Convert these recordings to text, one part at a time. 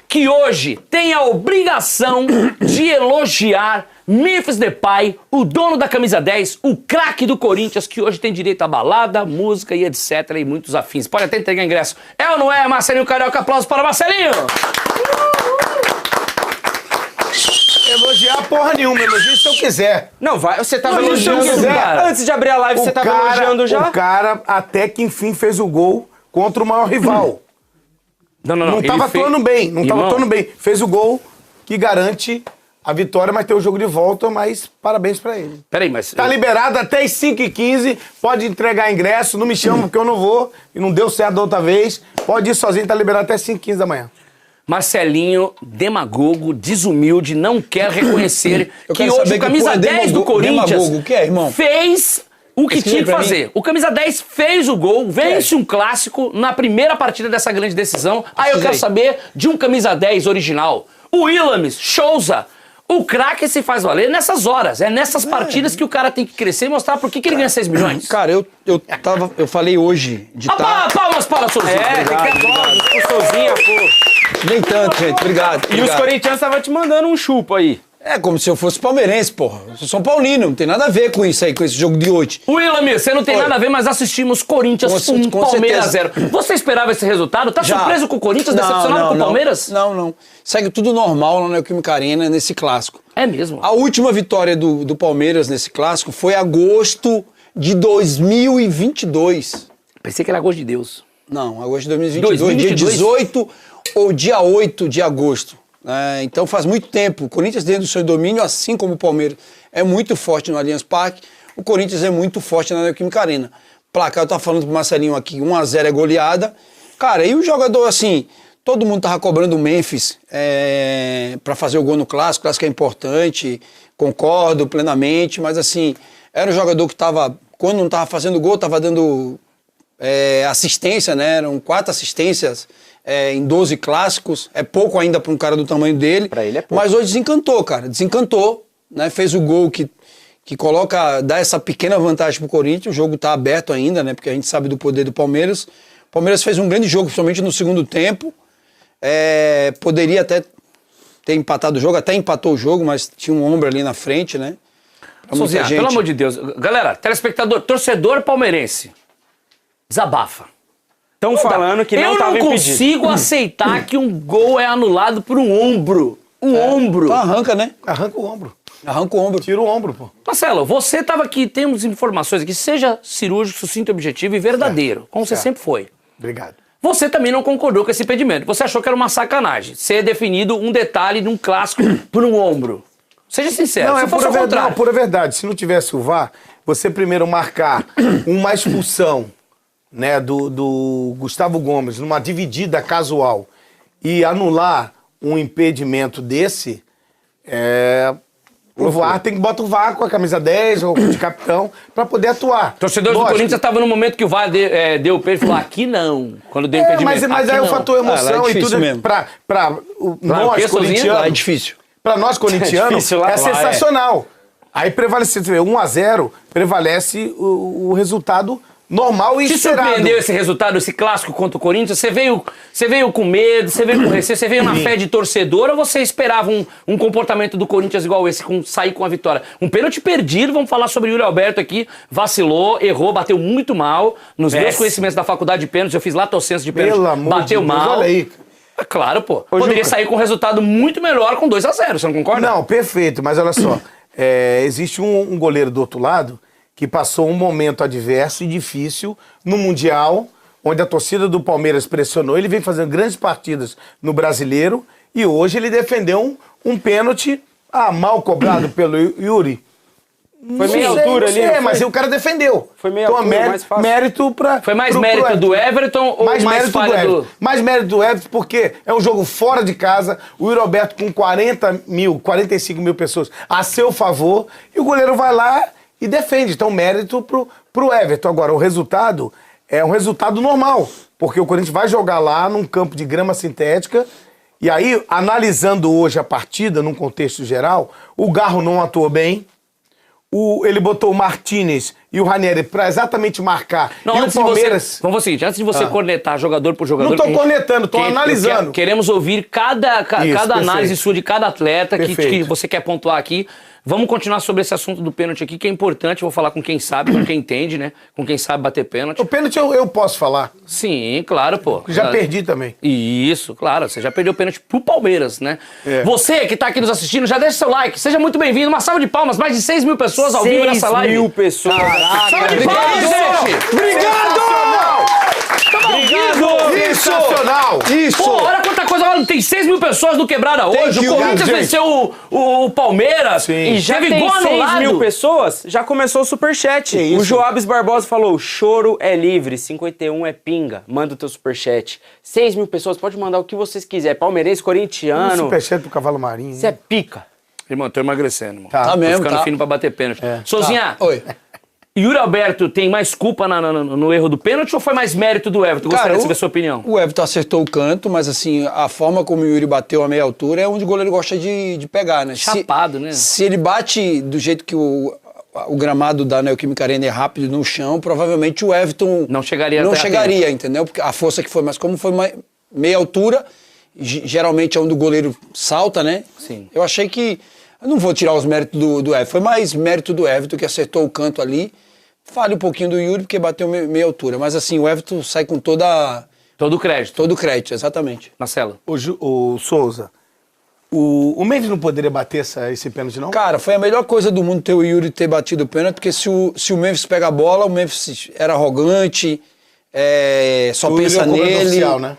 que hoje tem a obrigação de elogiar Memphis Depay, o dono da camisa 10, o craque do Corinthians, que hoje tem direito a balada, música e etc. e muitos afins. Pode até entregar ingresso. É ou não é, Marcelinho Carioca? Aplausos para Marcelinho! Elogiar porra nenhuma, elogio se eu quiser. Não, vai, você tava Elogio se eu elogiando, quiser. cara. Antes de abrir a live, você tava elogiando já? O cara até que enfim fez o gol contra o maior rival. Não tava atuando bem, Fez o gol que garante a vitória, mas tem o jogo de volta, mas parabéns pra ele. Peraí, mas... Tá liberado até as 5h15, pode entregar ingresso, não me chama porque eu não vou, e não deu certo da outra vez. Pode ir sozinho, tá liberado até 5h15 da manhã. Marcelinho, demagogo, desumilde, não quer reconhecer que hoje o camisa 10 do Corinthians demagogo, o que é, irmão? fez o que tinha que fazer. O camisa 10 fez o gol, vence um clássico na primeira partida dessa grande decisão. Aí eu quero saber de um camisa 10 original. O Willames, Souza, o craque se faz valer nessas horas. É nessas partidas que o cara tem que crescer e mostrar por que ele ganha 6 milhões. Cara, eu falei hoje de Palmas para o Souzinho. Tem que aplausos pro Souzinha, pô. Nem tanto, gente. Obrigado. E os corintianos estavam te mandando um chupo aí. É como se eu fosse palmeirense, porra. Eu sou São Paulino, não tem nada a ver com isso aí, com esse jogo de hoje. Willames, você não tem nada a ver, mas assistimos Corinthians 1, Palmeiras 0. Você esperava esse resultado? Tá surpreso com o Corinthians, decepcionado com o Palmeiras? Não. Segue tudo normal lá na Neoquímica Arena, nesse clássico. É mesmo? A última vitória do Palmeiras nesse clássico foi agosto de 2022. Pensei que era agosto de Deus. Não, agosto de 2022, dia 18 ou dia 8 de agosto. Então faz muito tempo. O Corinthians, dentro do seu domínio, assim como o Palmeiras, é muito forte no Allianz Parque. O Corinthians é muito forte na Neoquímica Arena. Placar, eu tava falando pro Marcelinho aqui, 1-0 é goleada. Cara, e o jogador, assim, todo mundo tava cobrando o Memphis pra fazer o gol no clássico. O clássico é importante, concordo plenamente, mas assim, era um jogador que tava, quando não tava fazendo gol, tava dando assistência, né? Eram 4 assistências em 12 clássicos. É pouco ainda para um cara do tamanho dele. Pra ele é pouco. Mas hoje desencantou, cara. Desencantou, né? Fez o gol que dá essa pequena vantagem pro Corinthians. O jogo tá aberto ainda, né? Porque a gente sabe do poder do Palmeiras. O Palmeiras fez um grande jogo, principalmente no segundo tempo. Poderia até ter empatado o jogo, até empatou o jogo, mas tinha um ombro ali na frente, né? Souzinha, pelo amor de Deus. Galera, telespectador, torcedor palmeirense, desabafa. Estão falando que não estava impedido. Eu não consigo aceitar que um gol é anulado por um ombro. Ombro. Então arranca, né? Arranca o ombro. Arranca o ombro. Tira o ombro, pô. Marcelo, você estava aqui, temos informações aqui, seja cirúrgico, sucinto, objetivo e verdadeiro, como você sempre foi. Obrigado. Você também não concordou com esse impedimento. Você achou que era uma sacanagem ser definido um detalhe de um clássico por um ombro. Seja sincero. Não, se é fosse pura ao verdade. contrário. Não, pura verdade. Se não tivesse o VAR, você primeiro marcar uma expulsão, né, do Gustavo Gomes numa dividida casual e anular um impedimento desse, o VAR tem que botar o VAR com a camisa 10 ou de capitão pra poder atuar. Torcedores do Corinthians estavam no momento que o VAR deu o pé e falou, aqui não, quando deu impedimento. Mas aí o fator emoção e tudo mesmo. pra nós corintianos. Lá é difícil. Pra nós corintianos, é sensacional. Aí prevalece, 1-0, prevalece o resultado normal e Te esperado. surpreendeu esse resultado, esse clássico contra o Corinthians? Você veio com medo, você veio com receio, você veio na fé de torcedor ou você esperava um comportamento do Corinthians igual esse, sair com a vitória? Um pênalti perdido, vamos falar sobre o Yuri Alberto aqui, vacilou, errou, bateu muito mal. Nos meus conhecimentos da faculdade de pênaltis, eu fiz lá Toscenso de pênalti, Pelo amor bateu de Deus, mal. olha aí. Claro, pô. Poderia sair com um resultado muito melhor com 2-0, você não concorda? Não, perfeito, mas olha só, existe um goleiro do outro lado que passou um momento adverso e difícil no Mundial, onde a torcida do Palmeiras pressionou. Ele vem fazendo grandes partidas no Brasileiro e hoje ele defendeu um pênalti mal cobrado pelo Yuri. Foi meia altura ali. Mas o cara defendeu. Foi meia altura, mais fácil. Mérito pra... Foi mais mérito do Everton ou mais falha do... Mais mérito do Everton porque é um jogo fora de casa, o Yuri Alberto com 45 mil pessoas a seu favor, e o goleiro vai lá e defende. Então, mérito pro Everton. Agora, o resultado é um resultado normal, porque o Corinthians vai jogar lá num campo de grama sintética, e aí, analisando hoje a partida, num contexto geral, o Garro não atuou bem, ele botou o Martinez e o Ranieri pra exatamente marcar. Não, e antes o Palmeiras... de você, vamos fazer o seguinte, antes de você cornetar jogador por jogador... Não tô cornetando, tô analisando. Queremos ouvir cada análise sua de cada atleta que você quer pontuar aqui. Vamos continuar sobre esse assunto do pênalti aqui, que é importante. Eu vou falar com quem sabe, com quem entende, né? Com quem sabe bater pênalti. O pênalti eu posso falar. Sim, claro, pô. Já perdi também. Isso, claro. Você já perdeu o pênalti pro Palmeiras, né? É. Você que tá aqui nos assistindo, já deixa seu like. Seja muito bem-vindo. Uma salva de palmas. Mais de 6 mil pessoas ao vivo nessa live. 6 mil pessoas. Caraca, salva de palmas, gente! Obrigado! Sensacional! Isso! Pô, olha quanta coisa. Olha, tem 6 mil pessoas no Quebrada hoje. O Corinthians venceu o Palmeiras. Sim. E já Teve tem gol 6 anulado. mil pessoas, já começou o superchat. O Joabes Barbosa falou, choro é livre, 51 é pinga. Manda o teu superchat. 6 mil pessoas, pode mandar o que vocês quiserem. Palmeirense, corintiano. Superchat pro Cavalo Marinho. Você é pica. Irmão, tô emagrecendo, irmão. Tá. Tá mesmo, Tô ficando tá. fino pra bater pênalti. Sozinha, Oi. Yuri Alberto tem mais culpa no erro do pênalti ou foi mais mérito do Everton? Gostaria de saber a sua opinião. O Everton acertou o canto, mas assim, a forma como o Yuri bateu a meia altura é onde o goleiro gosta de pegar, né? Chapado, né? Se ele bate do jeito que o gramado da Neoquímica Arena é rápido no chão, provavelmente o Everton Não chegaria não até a chegaria, entendeu? Porque a força que foi, mas como foi meia altura, geralmente é onde o goleiro salta, né? Sim. Eu achei que... Eu não vou tirar os méritos do Everton, foi mais mérito do Everton que acertou o canto ali. Fale um pouquinho do Yuri, porque bateu meia altura. Mas assim, o Everton sai com todo o crédito. o crédito, exatamente. Marcelo. O Souza, o Mendes não poderia bater esse pênalti, não? Cara, foi a melhor coisa do mundo ter o Yuri ter batido o pênalti, porque se o Memphis pega a bola, o Memphis era arrogante, só o pensa Yuri é o cobrador nele. oficial, né?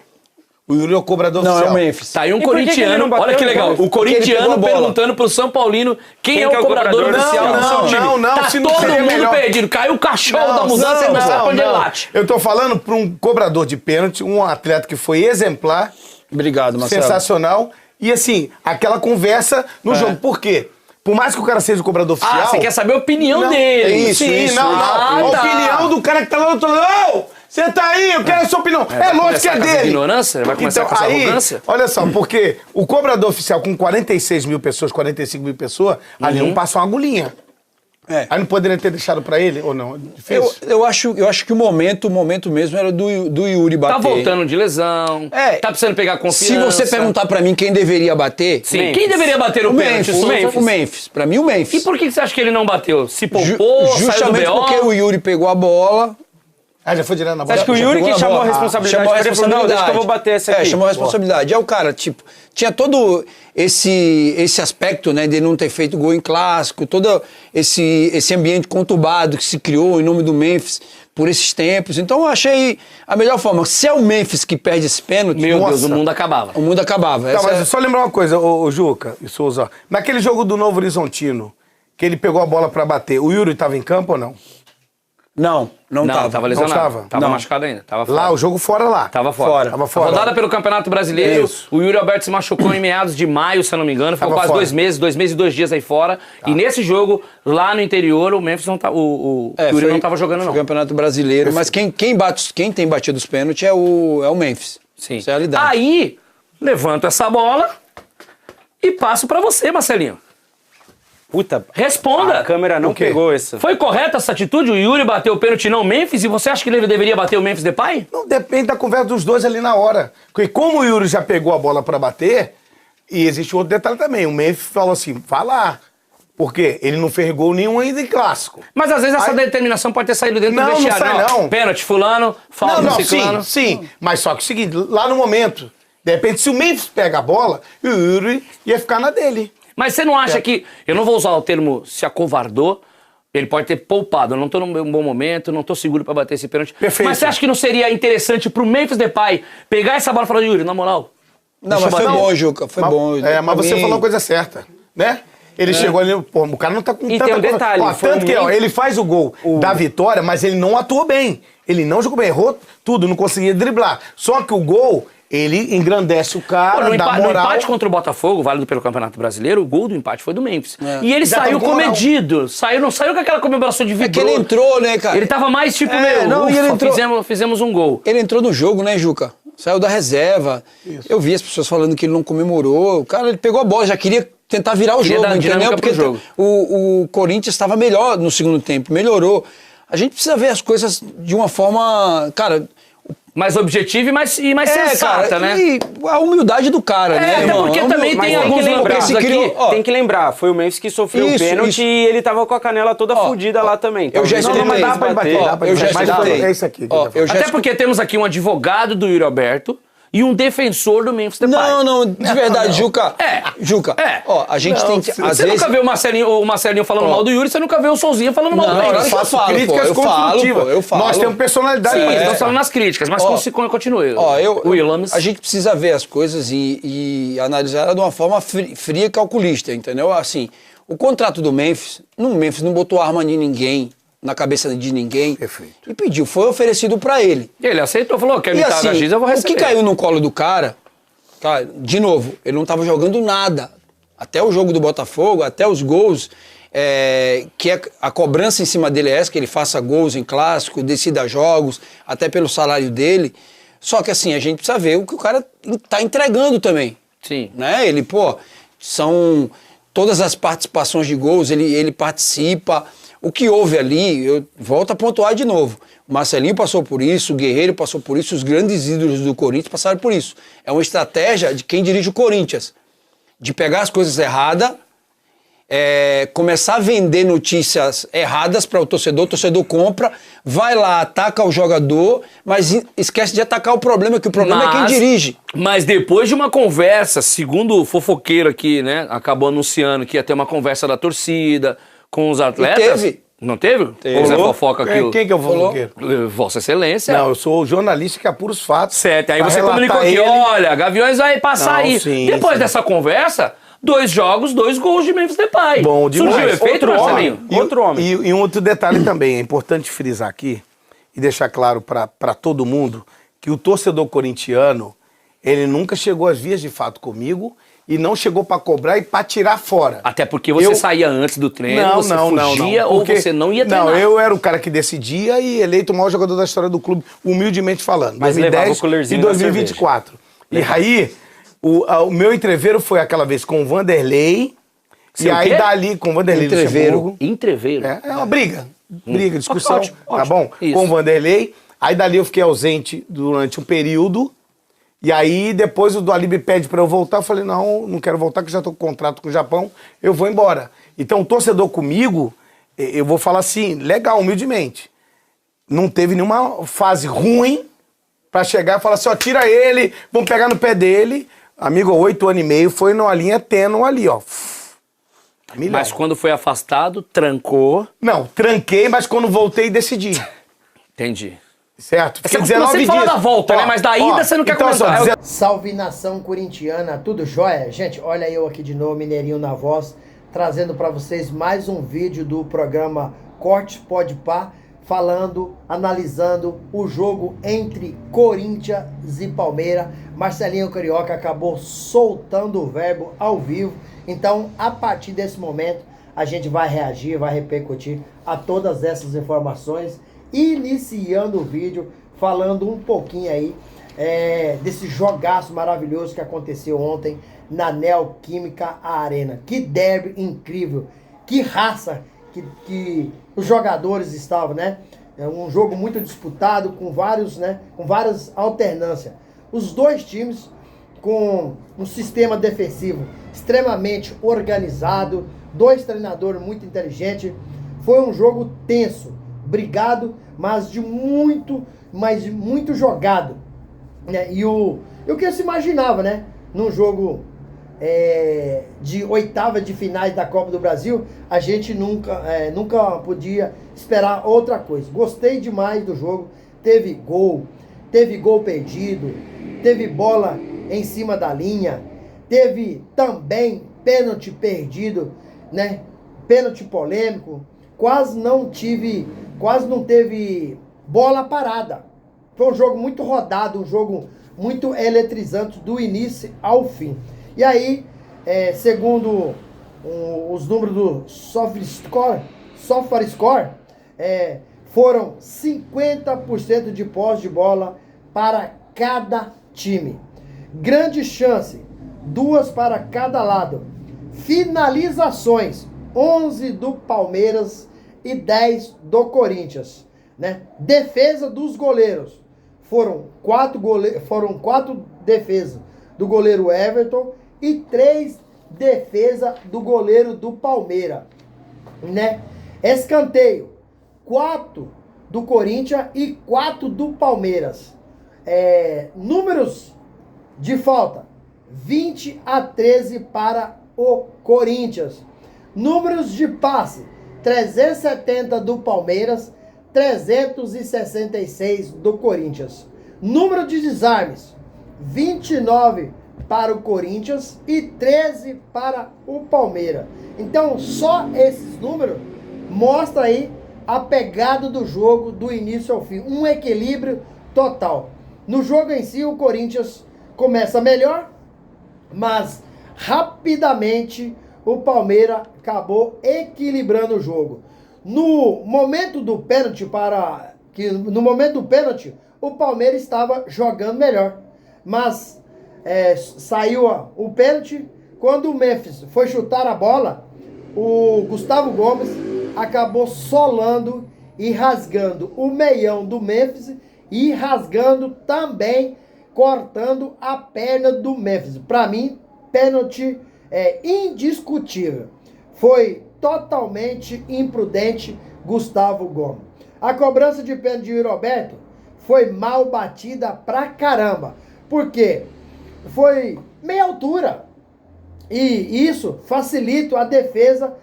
O Yuri é o cobrador Não, oficial. é o Memphis. Tá aí um E por que que ele corintiano, não bateu olha que no legal, gol? o corintiano perguntando pro São Paulino quem é o cobrador oficial do seu time. Não, Tá se não todo seria mundo melhor. perdido, caiu o cachorro da mudança e não sabe pra onde ele late. Eu tô falando pra um cobrador de pênalti, um atleta que foi exemplar, Obrigado, Marcelo. sensacional, e assim, aquela conversa no jogo. Por quê? Por mais que o cara seja o cobrador oficial... Ah, você quer saber a opinião Não, dele. é isso, não. Ah, A tá. opinião do cara que tá lá do outro lado. Ô, você tá aí, eu quero a sua opinião. Vai Lógico que é começar com essa dele. ignorância? Vai começar com essa arrogância? Olha só, porque o cobrador oficial com 46 mil pessoas, 45 mil pessoas, ali não passa uma agulhinha. Aí não poderia ter deixado pra ele, ou não? Difícil. Eu acho que o momento mesmo era do Yuri bater. Tá voltando de lesão, tá precisando pegar confiança. Se você perguntar pra mim quem deveria bater... Sim, Memphis. quem deveria bater o pênalti? O Memphis. Pra mim, o Memphis. E por que você acha que ele não bateu? Se poupou, saiu Justamente do BO? porque o Yuri pegou a bola... Já foi direto na Você bola. acha que o Já Yuri pegou que na chamou a bola? responsabilidade? Chamou a Ele falou, não, responsabilidade. deixa que eu vou bater essa aqui. Chamou a responsabilidade. É o cara, tipo, tinha todo esse aspecto, né, de não ter feito gol em clássico, todo esse ambiente conturbado que se criou em nome do Memphis por esses tempos. Então eu achei a melhor forma. Se é o Memphis que perde esse pênalti, Meu Deus, Nossa. o mundo acabava. o mundo acabava. Tá, Essa mas só lembrar uma coisa, ô Juca e Souza. Naquele jogo do Novo Horizontino, que ele pegou a bola pra bater, o Yuri tava em campo ou não? Não tava. Tava lesionado. tava? Tava Não. machucado ainda. Tava fora. Lá, o jogo fora lá. Tava fora. Tava fora. A rodada pelo Campeonato Brasileiro, Isso. o Yuri Alberto se machucou em meados de maio, se eu não me engano. Ficou Tava quase fora. 2 meses e 2 dias aí fora. E nesse jogo, lá no interior, o Memphis não tá, o Yuri foi- não tava jogando, foi não. Campeonato Brasileiro, mas quem tem batido os pênaltis é o Memphis. Sim. Essa é a realidade. Aí, levanto essa bola e passo pra você, Marcelinho. Puta, Responda. a câmera não O quê? pegou isso. Foi correta essa atitude? O Yuri bateu o pênalti e não o Memphis? E você acha que ele deveria bater o Memphis Depay? Não, depende da conversa dos dois ali na hora. Porque como o Yuri já pegou a bola pra bater, e existe outro detalhe também. O Memphis falou assim, vai lá. Por quê? Ele não fez gol nenhum ainda em clássico. Mas às vezes essa Aí- determinação pode ter saído dentro Não, do não vestiário. sai, não. Pênalti, fulano, falta no ciclano. sim. Mas só que é o seguinte, lá no momento, de repente, se o Memphis pega a bola, o Yuri ia ficar na dele. Mas você não acha que... Eu não vou usar o termo se acovardou. Ele pode ter poupado. Eu não tô num bom momento, não tô seguro pra bater esse pênalti. Perfeito. Mas você acha que não seria interessante pro Memphis Depay pegar essa bola e falar, Yuri, na moral... Não, deixa mas eu foi bater. bom, Juca, foi bom. Mas Pra você mim- falou a coisa certa, né? Ele chegou ali, pô, o cara não tá com E tanta tem um coisa. detalhe, Ó, foi tanto um que, ó, meio- ele faz o gol da vitória, mas ele não atuou bem. Ele não jogou bem, errou tudo, não conseguia driblar. Só que o gol, ele engrandece o Pô, cara, no, dá no moral. empate contra o Botafogo, válido pelo Campeonato Brasileiro, o gol do empate foi do Memphis. E ele Já saiu tava com moral. comedido. Não saiu com aquela comemoração de É que vibrou. ele entrou, né, cara? Ele tava mais tipo, É, meu, não, e ele ufa, entrou- fizemos um gol. Ele entrou no jogo, né, Juca? Saiu da reserva. Isso. Eu vi as pessoas falando que ele não comemorou. O cara, ele pegou a bola, já queria tentar virar o Queria jogo, dar entendeu? dinâmica Porque pro jogo. o Corinthians estava melhor no segundo tempo, melhorou. A gente precisa ver as coisas de uma forma, cara... Mais objetiva e mais sensata, cara, né? E a humildade do cara, né, até irmão? porque A também Mas tem tem alguns que lembrar, lampeados aqui. tem que lembrar, foi o Memphis que sofreu o Isso, pênalti isso. e ele tava com a canela toda fodida lá também. eu já Talvez ele escutei. não Dá pra quis bater, dá pra eu já bater. Mas escutei. é isso aqui. Ó, eu já Até porque temos aqui um advogado do Yuri Alberto e um defensor do Memphis Depay. Não, de verdade, Juca. Juca, ó, a gente tem que, às Você vezes... nunca vê o Marcelinho falando mal do Yuri, você nunca vê o Souzinha falando mal do Não, Memphis. eu faço críticas críticas construtivas. eu falo. Nós temos personalidade. Sim, pra isso. estamos falando nas críticas, mas continue. Williams. A gente precisa ver as coisas e analisar ela de uma forma fria e calculista, entendeu? Assim, o contrato do Memphis não botou arma em ninguém, na cabeça de ninguém. Perfeito. E pediu, foi oferecido pra ele. Ele aceitou, falou, quer me E dar assim, X, eu vou o receber. que caiu no colo do cara, de novo, ele não estava jogando nada. Até o jogo do Botafogo, até os gols, que a cobrança em cima dele é essa, que ele faça gols em clássico, decida jogos, até pelo salário dele. Só que assim, a gente precisa ver o que o cara tá entregando também. Sim. Né? Ele, são todas as participações de gols, ele participa. O que houve ali, eu volto a pontuar de novo. O Marcelinho passou por isso, o Guerreiro passou por isso, os grandes ídolos do Corinthians passaram por isso. É uma estratégia de quem dirige o Corinthians, de pegar as coisas erradas, começar a vender notícias erradas para o torcedor compra, vai lá, ataca o jogador, mas esquece de atacar o problema, que o problema é quem dirige. Mas depois de uma conversa, segundo o fofoqueiro aqui, né, acabou anunciando que ia ter uma conversa da torcida com os atletas. E teve. Não teve? Teve. Essa fofoca aqui. Quem que é o fofoqueiro? Vossa Excelência. Não, eu sou o jornalista que apura os fatos. Certo, aí pra você relatar comunicou aqui, ele. olha, Gaviões vai passar Não, aí. sim, Depois sim. dessa conversa, 2 jogos, 2 gols de Memphis Depay. Bom demais. Surgiu o efeito, Outro Marcelinho? homem. Outro homem. E um outro detalhe também, é importante frisar aqui e deixar claro para todo mundo que o torcedor corintiano, ele nunca chegou às vias de fato comigo e não chegou para cobrar e para tirar fora. Até porque você saía antes do treino, você fugia ou porque- você não ia treinar. Não, eu era o cara que decidia e eleito o maior jogador da história do clube, humildemente falando. Mas levava 2010 o coolerzinho e da 2024. E aí, o meu entreveiro foi aquela vez com o Vanderlei. Seu E aí quê? dali, com o Vanderlei Entreveiro. Luxemburgo. Entreveiro. É uma briga. Briga, discussão. Ótimo, Tá ótimo. bom? Isso. Com o Vanderlei. Aí dali eu fiquei ausente durante um período. E aí depois o Dualib me pede pra eu voltar. Eu falei, não quero voltar, que eu já tô com contrato com o Japão. Eu vou embora. Então o torcedor comigo, eu vou falar assim, legal, humildemente. Não teve nenhuma fase ruim pra chegar e falar assim, ó, tira ele, vamos pegar no pé dele. Amigo, 8 anos e meio foi numa linha tênue ali, ó. Milhão. Mas quando foi afastado, trancou. Não, tranquei, mas quando voltei, decidi. Entendi. Certo? Você costuma sempre falar da volta, né? Mas da ida você não quer então, comentar. só dizer- Salve nação corintiana, tudo jóia? Gente, olha eu aqui de novo, Mineirinho na voz, trazendo para vocês mais um vídeo do programa Corte Pode Pá, falando, analisando o jogo entre Corinthians e Palmeiras. Marcelinho Carioca acabou soltando o verbo ao vivo, então a partir desse momento a gente vai reagir, vai repercutir a todas essas informações, iniciando o vídeo falando um pouquinho aí desse jogaço maravilhoso que aconteceu ontem na Neoquímica Arena. Que derby incrível, que raça que os jogadores estavam, né? É um jogo muito disputado, com várias alternâncias. Os dois times com um sistema defensivo extremamente organizado, 2 treinadores muito inteligentes. Foi um jogo tenso, brigado, mas muito jogado, né? E o que se imaginava, né? Num jogo de oitava de finais da Copa do Brasil, a gente nunca podia esperar outra coisa. Gostei demais do jogo. Teve gol perdido, teve bola em cima da linha, teve também pênalti perdido, né? Pênalti polêmico. Quase não teve bola parada. Foi um jogo muito rodado, um jogo muito eletrizante do início ao fim. E aí, segundo os números do SofaScore, foram 50% de posse de bola para cada time. Grande chance, 2 para cada lado. Finalizações, 11 do Palmeiras e 10 do Corinthians, né? Defesa dos goleiros, foram 4 defesas do goleiro Everton e 3 defesas do goleiro do Palmeiras, né? Escanteio, 4 do Corinthians e 4 do Palmeiras. Números de falta, 20-13 para o Corinthians. Números de passe, 370 do Palmeiras, 366 do Corinthians. Número de desarmes, 29 para o Corinthians e 13 para o Palmeiras. Então, só esses números mostram aí a pegada do jogo do início ao fim. Um equilíbrio total. No jogo em si, o Corinthians começa melhor, mas rapidamente o Palmeiras acabou equilibrando o jogo. No momento do pênalti, o Palmeiras estava jogando melhor. Mas saiu o pênalti. Quando o Memphis foi chutar a bola, o Gustavo Gomes acabou solando e rasgando o meião do Memphis e rasgando também, cortando a perna do Memphis. Para mim, pênalti indiscutível. Foi totalmente imprudente Gustavo Gomes. A cobrança de pênalti de Roberto foi mal batida pra caramba. Por quê? Foi meia altura. E isso facilitou a defesa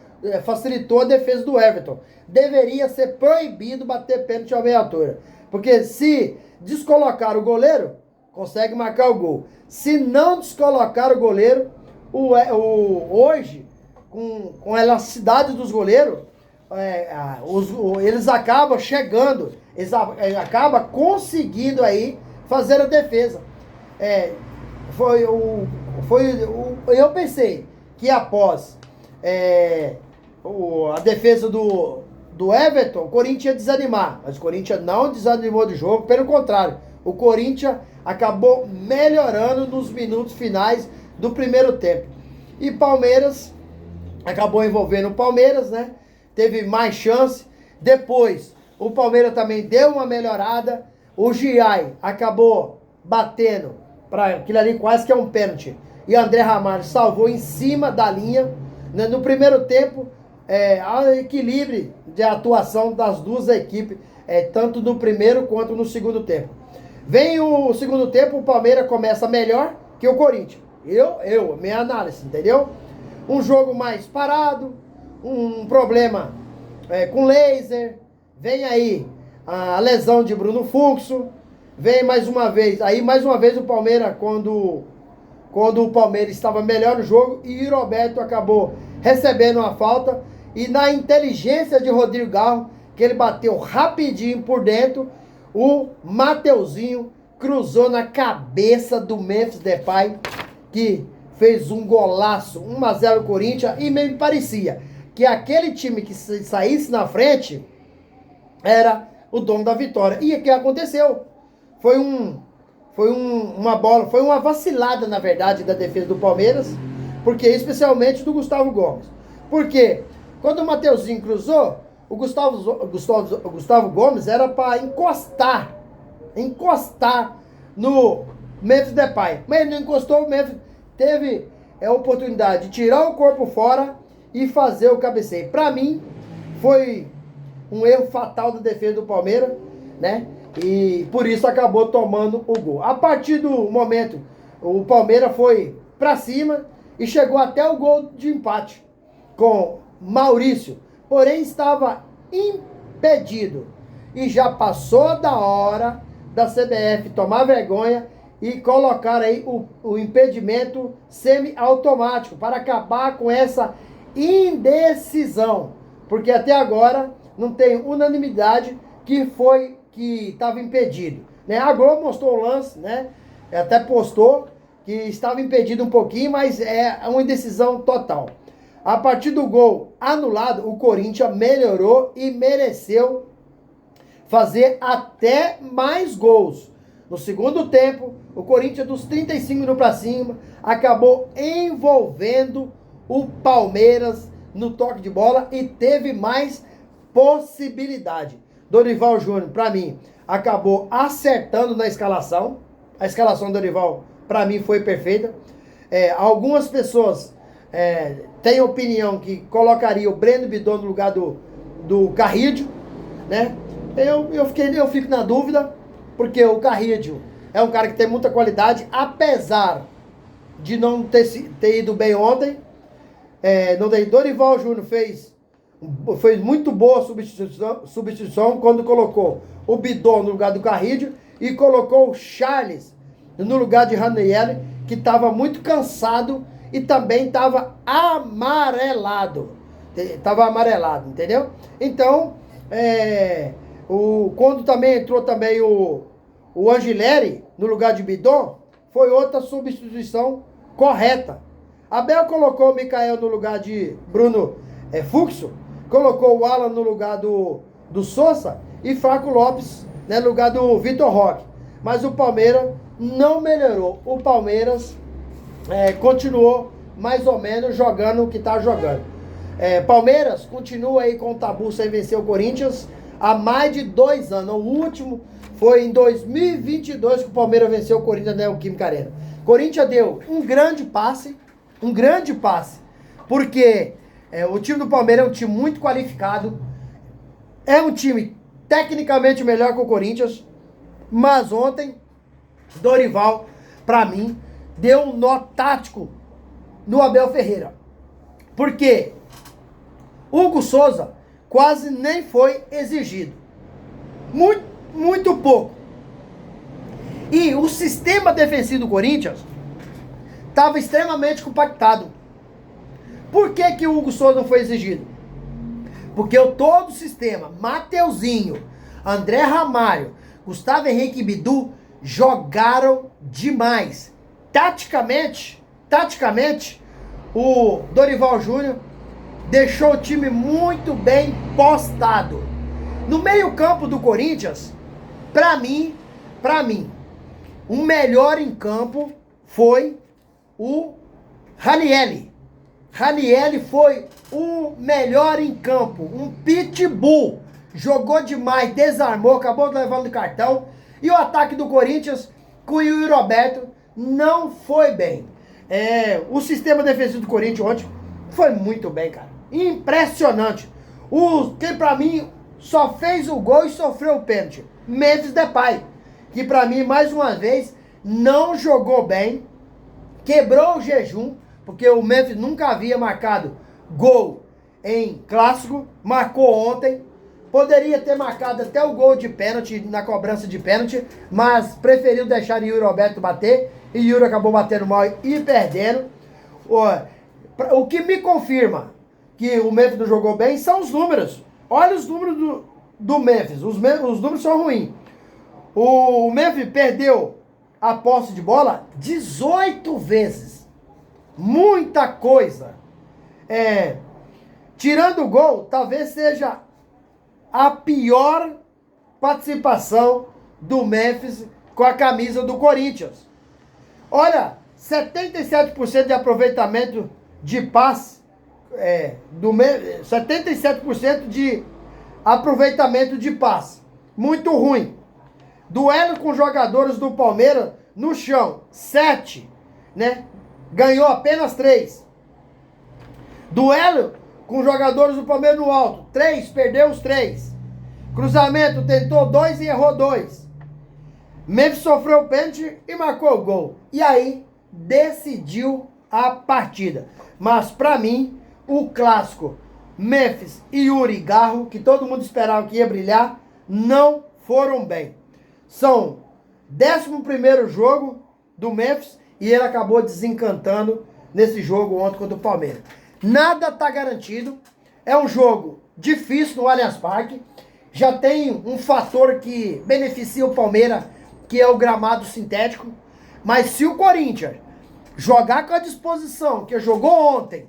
do Everton. Deveria ser proibido bater pênalti a meia altura. Porque se descolocar o goleiro, consegue marcar o gol. Se não descolocar o goleiro, hoje, com a elasticidade dos goleiros, eles acabam chegando, eles acabam conseguindo aí fazer a defesa. Eu pensei que após a defesa do Everton, o Corinthians ia desanimar, mas o Corinthians não desanimou do jogo, pelo contrário, o Corinthians acabou melhorando nos minutos finais do primeiro tempo. E Palmeiras acabou envolvendo o Palmeiras, né? Teve mais chance. Depois, o Palmeiras também deu uma melhorada. O Giai acabou batendo para aquilo ali, quase que é um pênalti. E André Ramalho salvou em cima da linha. No primeiro tempo, há equilíbrio de atuação das duas equipes, tanto no primeiro quanto no segundo tempo. Vem o segundo tempo, o Palmeiras começa melhor que o Corinthians. Minha análise, entendeu? Um jogo mais parado, um problema com laser, vem aí a lesão de Bruno Fuxo, vem mais uma vez o Palmeiras, quando o Palmeiras estava melhor no jogo, e o Roberto acabou recebendo uma falta, e na inteligência de Rodrigo Garro, que ele bateu rapidinho por dentro, o Mateuzinho cruzou na cabeça do Memphis Depay, que fez um golaço, 1-0 Corinthians, e me parecia que aquele time que saísse na frente era o dono da vitória. E o que aconteceu? Foi uma vacilada, na verdade, da defesa do Palmeiras, porque especialmente do Gustavo Gomes. Porque quando o Mateuzinho cruzou, o Gustavo Gomes era para encostar no Memphis Depay. Mas ele não encostou, o Memphis teve a oportunidade de tirar o corpo fora e fazer o cabeceio. Para mim, foi um erro fatal da defesa do Palmeiras, né? E por isso acabou tomando o gol. A partir do momento, o Palmeiras foi para cima e chegou até o gol de empate com Maurício. Porém, estava impedido. E já passou da hora da CBF tomar vergonha e colocar aí o impedimento semi-automático para acabar com essa indecisão. Porque até agora não tem unanimidade que estava impedido, né? A Globo mostrou o lance, né? Até postou que estava impedido um pouquinho, mas é uma indecisão total. A partir do gol anulado, o Corinthians melhorou e mereceu fazer até mais gols. No segundo tempo, o Corinthians, dos 35 minutos para cima, acabou envolvendo o Palmeiras no toque de bola e teve mais possibilidade. Dorival Júnior, para mim, acabou acertando na escalação. A escalação do Dorival, para mim, foi perfeita. Algumas pessoas têm opinião que colocaria o Breno Bidon no lugar do Carrídio, né? Eu fico na dúvida, porque o Carrídio é um cara que tem muita qualidade, apesar de não ter ido bem ontem. Dorival Júnior fez muito boa substituição quando colocou o Bidon no lugar do Carrídio e colocou o Charles no lugar de Ranieri, que estava muito cansado e também estava amarelado. Entendeu? Então, quando também entrou também o Angileri no lugar de Bidon, foi outra substituição correta. Abel colocou o Micael no lugar de Bruno Fuxo, colocou o Alan no lugar do Sousa e Flaco Lopes, né, no lugar do Vitor Roque. Mas o Palmeiras não melhorou. O Palmeiras continuou mais ou menos jogando o que está jogando. Palmeiras continua aí com o tabu sem vencer o Corinthians há mais de 2 anos. O último foi em 2022 que o Palmeiras venceu o Corinthians na Neoquímica Arena. O Corinthians deu um grande passe, porque o time do Palmeiras é um time muito qualificado, é um time tecnicamente melhor que o Corinthians, mas ontem, Dorival, para mim, deu um nó tático no Abel Ferreira. Porque Hugo Souza quase nem foi exigido. Muito pouco. E o sistema defensivo do Corinthians estava extremamente compactado. Por que o Hugo Souza não foi exigido? Porque todo o sistema, Mateuzinho, André Ramalho, Gustavo Henrique e Bidu, jogaram demais. Taticamente, o Dorival Júnior deixou o time muito bem postado. No meio-campo do Corinthians, pra mim, o melhor em campo foi o Ranieri. Ranieri foi o melhor em campo, um pitbull. Jogou demais, desarmou, acabou levando cartão. E o ataque do Corinthians com o Yuri Roberto não foi bem. O sistema defensivo do Corinthians ontem foi muito bem, cara. Impressionante. Quem pra mim só fez o gol e sofreu o pênalti, Memphis Depay, que pra mim, mais uma vez, não jogou bem, quebrou o jejum, porque o Memphis nunca havia marcado gol em clássico, marcou ontem, poderia ter marcado até o gol de pênalti, na cobrança de pênalti, mas preferiu deixar o Yuri Roberto bater, e o Yuri acabou batendo mal e perdendo. O que me confirma que o Memphis não jogou bem são os números. Olha os números do Memphis, os números são ruins. O Memphis perdeu a posse de bola 18 vezes. Muita coisa. Tirando o gol, talvez seja a pior participação do Memphis com a camisa do Corinthians. Olha, 77% de aproveitamento de passe, 77% de aproveitamento de passe. Muito ruim. Duelo com jogadores do Palmeiras no chão, 7, né? Ganhou apenas 3. Duelo com jogadores do Palmeiras no alto, 3, perdeu os 3. Cruzamento, tentou 2 e errou 2. Memphis sofreu o pênalti e marcou o gol. E aí, decidiu a partida. Mas, pra mim, o clássico Memphis e Yuri Garro, que todo mundo esperava que ia brilhar, não foram bem. São 11º jogo do Memphis e ele acabou desencantando nesse jogo ontem contra o Palmeiras. Nada tá garantido. É um jogo difícil no Allianz Parque. Já tem um fator que beneficia o Palmeiras, que é o gramado sintético. Mas se o Corinthians jogar com a disposição que jogou ontem,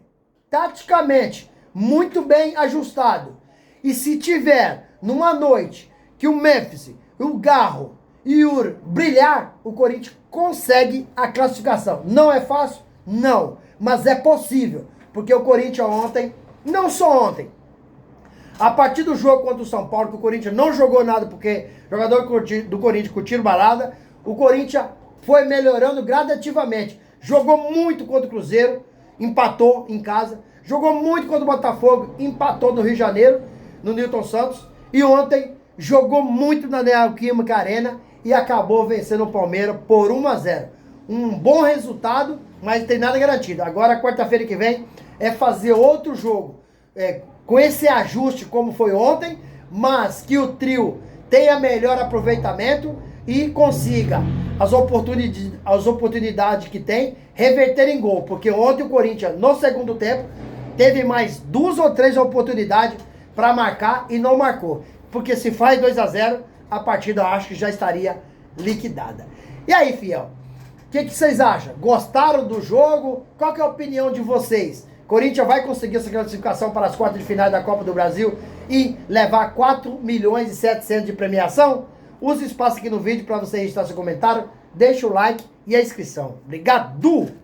taticamente, muito bem ajustado, e se tiver numa noite que o Memphis, o Garro Yuri brilhar, o Corinthians consegue a classificação. Não é fácil? Não. Mas é possível. Porque o Corinthians ontem, não só ontem, a partir do jogo contra o São Paulo, que o Corinthians não jogou nada, porque jogador do Corinthians curtiram balada, o Corinthians foi melhorando gradativamente. Jogou muito contra o Cruzeiro, empatou em casa. Jogou muito contra o Botafogo, empatou no Rio de Janeiro, no Newton Santos. E ontem jogou muito na Neoquímica Arena e acabou vencendo o Palmeiras por 1-0. Um bom resultado, mas não tem nada garantido. Agora, quarta-feira que vem, é fazer outro jogo com esse ajuste como foi ontem, mas que o trio tenha melhor aproveitamento e consiga as oportunidades que tem reverter em gol. Porque ontem o Corinthians, no segundo tempo, teve mais 2 ou 3 oportunidades para marcar e não marcou. Porque se faz 2-0, a partida eu acho que já estaria liquidada. E aí, fiel? O que vocês acham? Gostaram do jogo? Qual que é a opinião de vocês? Corinthians vai conseguir essa classificação para as quartas de final da Copa do Brasil e levar 4.700.000 de premiação? Use o espaço aqui no vídeo para você registrar seu comentário, deixa o like e a inscrição. Obrigado!